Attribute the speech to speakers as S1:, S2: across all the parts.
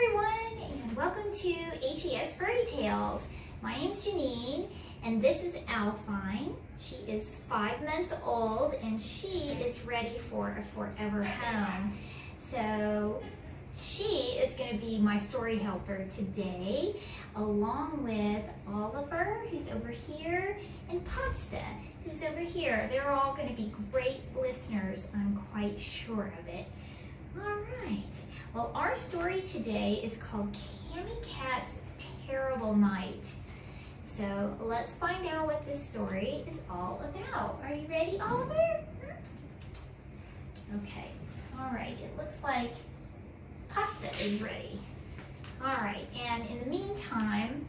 S1: everyone, and welcome to HES Furry Tales. My name's Janine, and this is Alphine. She is 5 months old, and she is ready for a forever home. So she is going to be my story helper today, along with Oliver, who's over here, and Pasta, who's over here. They're all going to be great listeners, I'm quite sure of it. All right, well, our story today is called Kamie Cat's Terrible Night. So let's find out what this story is all about. Are you ready, Oliver? Okay, all right, it looks like Pasta is ready. All right, and in the meantime,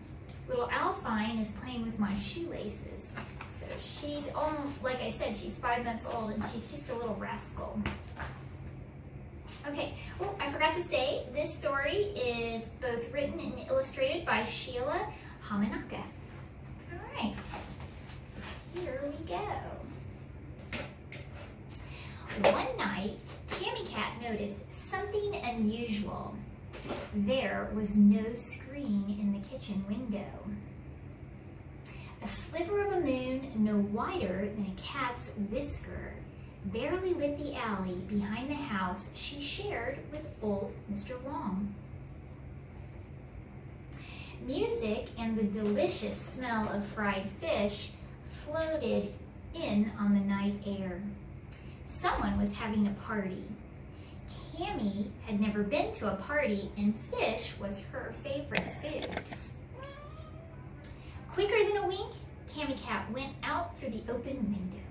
S1: little Alphine is playing with my shoelaces. So she's, like I said, she's 5 months old and she's just a little rascal. Okay, well, I forgot to say, this story is both written and illustrated by Sheila Hamanaka. All right, here we go. One night, Kamie Cat noticed something unusual. There was no screen in the kitchen window. A sliver of a moon no wider than a cat's whisker barely lit the alley behind the house she shared with old Mr. Wong. Music and the delicious smell of fried fish floated in on the night air. Someone was having a party. Kamie had never been to a party, and fish was her favorite food. Quicker than a wink, Kamie Cat went out through the open window.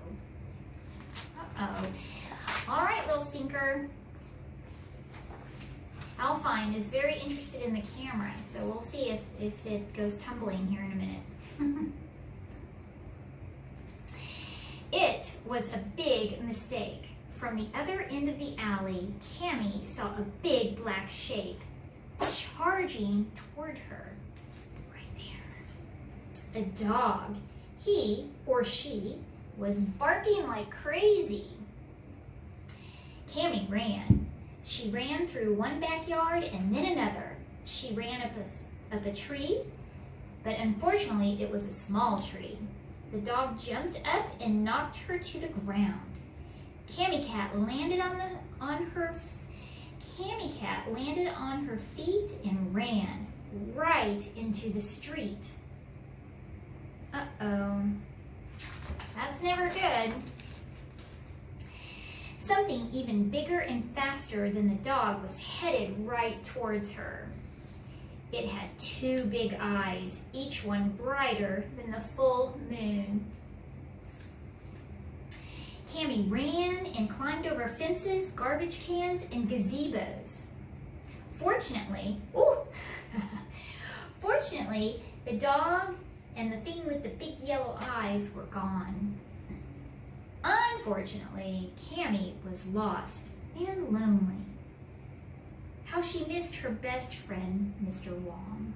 S1: Uh-oh. All right, little stinker. Alphine is very interested in the camera, so we'll see if it goes tumbling here in a minute. It was a big mistake. From the other end of the alley, Kamie saw a big black shape charging toward her. Right there. A dog. He, or she, was barking like crazy. Kamie ran. She ran through one backyard and then another. She ran up a tree, but unfortunately it was a small tree. The dog jumped up and knocked her to the ground. Kamie Cat landed on her feet and ran right into the street. Uh-oh. That's never good. Something even bigger and faster than the dog was headed right towards her. It had 2 big eyes, each one brighter than the full moon. Kamie ran and climbed over fences, garbage cans, and gazebos. Fortunately, the dog and the thing with the big yellow eyes were gone. Unfortunately, Kamie was lost and lonely. How she missed her best friend, Mr. Wong.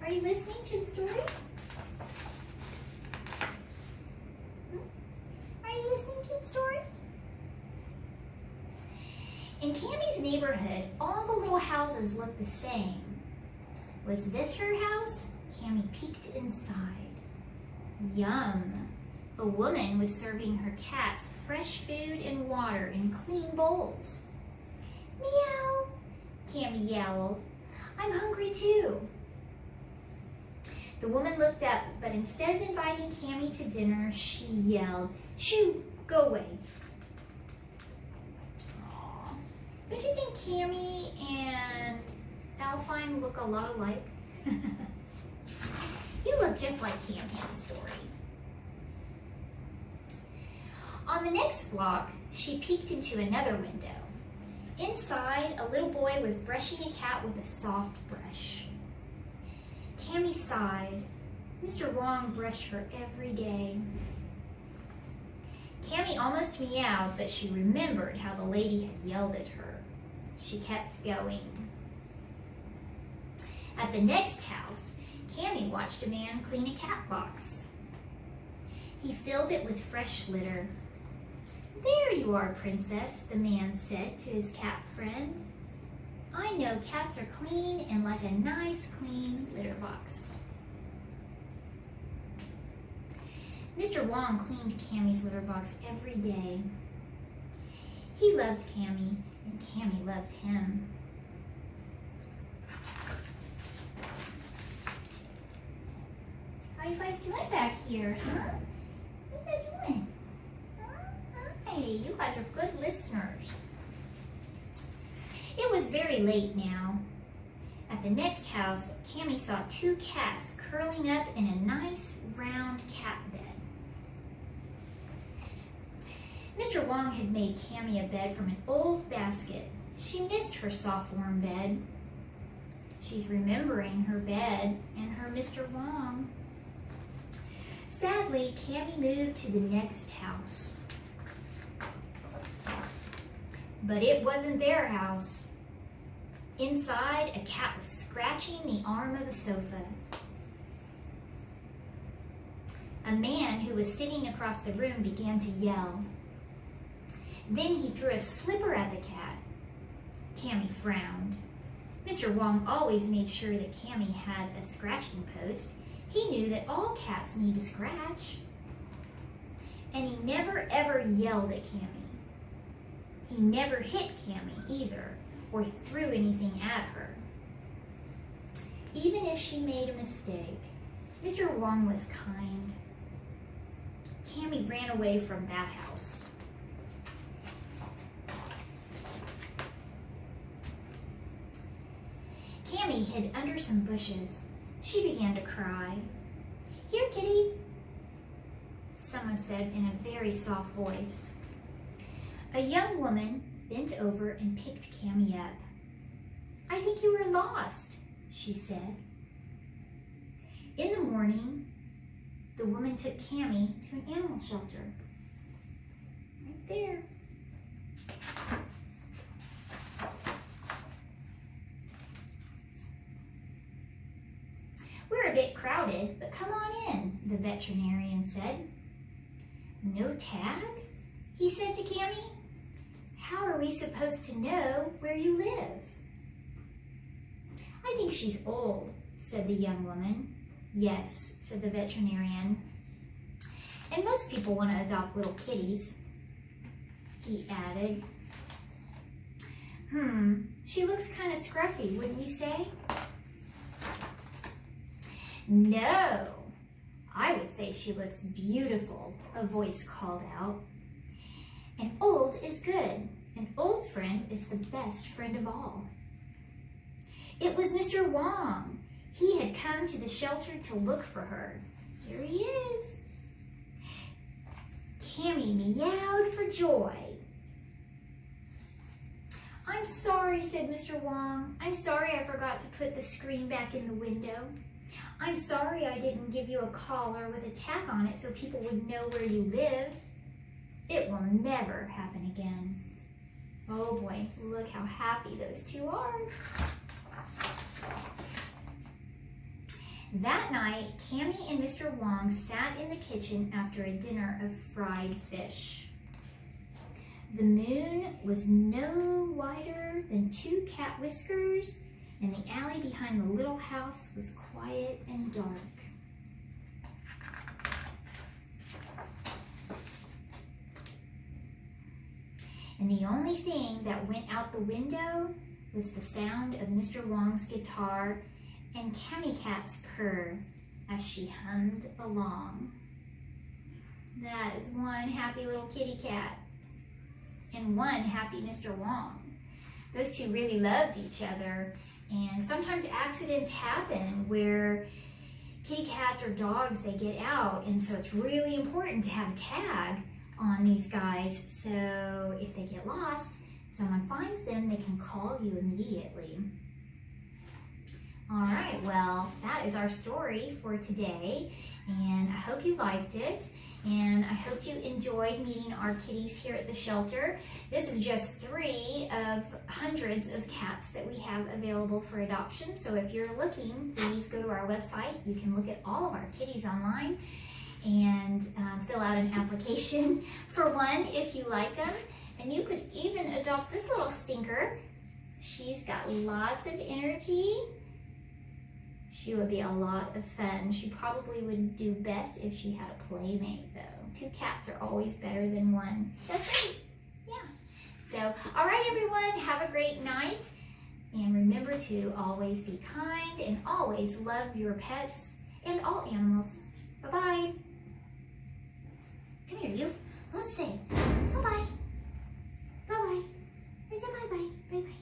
S1: Are you listening to the story? Are you listening to the story? In Kamie's neighborhood, all the little houses looked the same. Was this her house? Kamie peeked inside. Yum! A woman was serving her cat fresh food and water in clean bowls. Meow! Kamie yowled. I'm hungry too. The woman looked up, but instead of inviting Kamie to dinner, she yelled, Shoo! Go away! Aww. Don't you think Kamie and Alphine look a lot alike? You look just like Kamie in the story. On the next block, she peeked into another window. Inside, a little boy was brushing a cat with a soft brush. Kamie sighed. Mr. Wong brushed her every day. Kamie almost meowed, but she remembered how the lady had yelled at her. She kept going. At the next house, Kamie watched a man clean a cat box. He filled it with fresh litter. There you are, Princess, the man said to his cat friend. I know cats are clean and like a nice clean litter box. Mr. Wong cleaned Kamie's litter box every day. He loved Kamie, and Kamie loved him. How you guys doing back here, huh? What's that doing? Hi, you guys are good listeners. It was very late now. At the next house, Kamie saw two cats curling up in a nice round cat bed. Mr. Wong had made Kamie a bed from an old basket. She missed her soft, warm bed. She's remembering her bed and her Mr. Wong. Sadly, Kamie moved to the next house. But it wasn't their house. Inside, a cat was scratching the arm of a sofa. A man who was sitting across the room began to yell. Then he threw a slipper at the cat. Kamie frowned. Mr. Wong always made sure that Kamie had a scratching post. He knew that all cats need to scratch. And he never ever yelled at Kamie. He never hit Kamie either, or threw anything at her. Even if she made a mistake, Mr. Wong was kind. Kamie ran away from that house. Kamie hid under some bushes. She began to cry. "Here, kitty," someone said in a very soft voice. A young woman bent over and picked Kamie up. "I think you were lost," she said. In the morning, the woman took Kamie to an animal shelter. Right there. "We're a bit crowded, but come on in," the veterinarian said. "No tag?" he said to Kamie. "How are we supposed to know where you live?" "I think she's old," said the young woman. "Yes," said the veterinarian. "And most people want to adopt little kitties," he added. She looks kind of scruffy, wouldn't you say?" "No, I would say she looks beautiful," a voice called out. "And old is good. An old friend is the best friend of all." It was Mr. Wong. He had come to the shelter to look for her. Here he is. Kamie meowed for joy. "I'm sorry," said Mr. Wong. "I'm sorry I forgot to put the screen back in the window. I'm sorry I didn't give you a collar with a tag on it so people would know where you live. It will never happen again." Oh boy, look how happy those two are. That night, Kamie and Mr. Wong sat in the kitchen after a dinner of fried fish. The moon was no wider than two cat whiskers, and the alley behind the little house was quiet and dark. And the only thing that went out the window was the sound of Mr. Wong's guitar and Kamie Cat's purr as she hummed along. That is one happy little kitty cat and one happy Mr. Wong. Those two really loved each other, and sometimes accidents happen where kitty cats or dogs, they get out, and so it's really important to have a tag on these guys, so if they get lost, someone finds them, they can call you immediately. All right, well, that is our story for today, and I hope you liked it, and I hope you enjoyed meeting our kitties here at the shelter. This is just 3 of hundreds of cats that we have available for adoption, so if you're looking, please go to our website. You can look at all of our kitties online and fill out an application for one if you like them. And you could even adopt this little stinker. She's got lots of energy. She would be a lot of fun. She probably would do best if she had a playmate, though. 2 cats are always better than 1. That's right. Yeah. So, all right, everyone, have a great night. And remember to always be kind and always love your pets and all animals. Bye-bye. Come here, you. Let's say bye-bye. Bye-bye. I said bye-bye. Bye-bye.